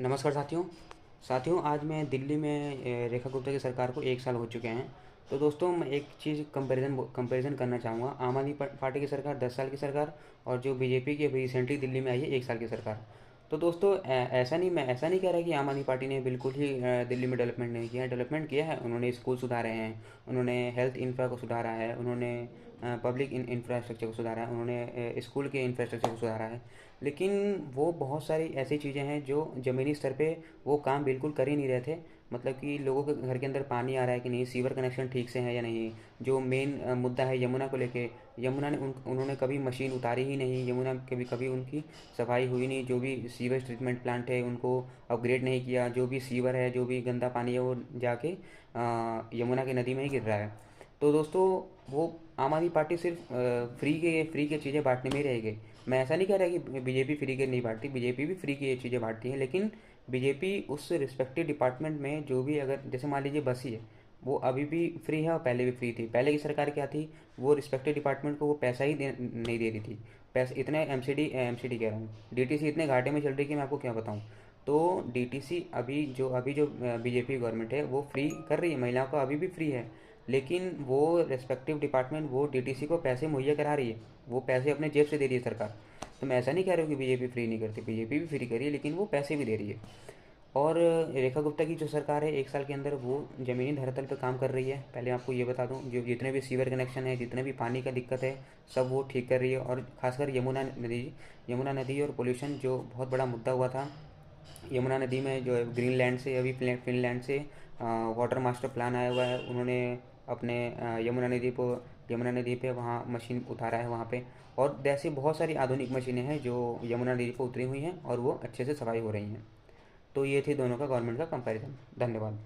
नमस्कार साथियों। आज मैं दिल्ली में रेखा गुप्ता की सरकार को 1 साल हो चुके हैं। तो दोस्तों मैं एक चीज़ कंपैरिज़न करना चाहूँगा। आम आदमी पार्टी की सरकार 10 साल की सरकार और जो बीजेपी की अभी रिसेंटली दिल्ली में आई है 1 साल की सरकार। तो दोस्तों मैं ऐसा नहीं कह रहा कि आम आदमी पार्टी ने बिल्कुल ही दिल्ली में डेवलपमेंट नहीं किया है। डेवलपमेंट किया है, उन्होंने स्कूल सुधारे हैं, उन्होंने हेल्थ इंफ्रा को सुधारा है, उन्होंने पब्लिक इंफ्रास्ट्रक्चर को सुधारा है, उन्होंने स्कूल के इंफ्रास्ट्रक्चर को सुधारा है। लेकिन वो बहुत सारी ऐसी चीज़ें हैं जो ज़मीनी स्तर पे वो काम बिल्कुल कर ही नहीं रहे थे। मतलब कि लोगों के घर के अंदर पानी आ रहा है कि नहीं, सीवर कनेक्शन ठीक से है या नहीं। जो मेन मुद्दा है यमुना को लेके, यमुना ने उन्होंने कभी मशीन उतारी ही नहीं, यमुना कभी कभी उनकी सफाई हुई नहीं। जो भी सीवेज ट्रीटमेंट प्लांट है उनको अपग्रेड नहीं किया। जो भी सीवर है, जो भी गंदा पानी है वो जाके यमुना की नदी में ही गिर रहा है। तो दोस्तों वो आम आदमी पार्टी सिर्फ फ्री के चीज़ें बांटने में ही रह गई। मैं ऐसा नहीं कह रहा कि बीजेपी फ्री के नहीं बांटती, बीजेपी भी फ्री की ये चीज़ें बांटती है। लेकिन बीजेपी उस रिस्पेक्टिव डिपार्टमेंट में जो भी, अगर जैसे मान लीजिए बस ही है, वो अभी भी फ्री है और पहले भी फ्री थी। पहले की सरकार क्या थी, वो रिस्पेक्टिव डिपार्टमेंट को वो पैसा ही नहीं दे रही थी। पैसे इतने एमसीडी कह रहा हूँ, डीटीसी इतने घाटे में चल रही कि मैं आपको क्या बताऊँ। तो डीटीसी अभी जो बीजेपी गवर्नमेंट है वो फ्री कर रही है, महिलाओं को अभी भी फ्री है। लेकिन वो रेस्पेक्टिव डिपार्टमेंट वो डीटीसी को पैसे मुहैया करा रही है, वो पैसे अपने जेब से दे रही है सरकार। तो मैं ऐसा नहीं कह रहा हूँ कि बीजेपी फ्री नहीं करती, बीजेपी भी फ्री कर रही है, लेकिन वो पैसे भी दे रही है। और रेखा गुप्ता की जो सरकार है 1 साल के अंदर वो ज़मीनी धरातल पर काम कर रही है। पहले आपको ये बता दूं, जो जितने भी सीवर कनेक्शन है, जितने भी पानी का दिक्कत है, सब वो ठीक कर रही है। और खासकर यमुना नदी और पोल्यूशन जो बहुत बड़ा मुद्दा हुआ था। यमुना नदी में जो है ग्रीनलैंड से, अभी फिनलैंड से वाटर मास्टर प्लान आया हुआ है। उन्होंने अपने यमुना नदी पे वहाँ मशीन उतारा है वहाँ पे। और ऐसी बहुत सारी आधुनिक मशीनें हैं जो यमुना नदी पे उतरी हुई हैं और वो अच्छे से सफाई हो रही हैं। तो ये थी दोनों का गवर्नमेंट का कंपैरिजन। धन्यवाद।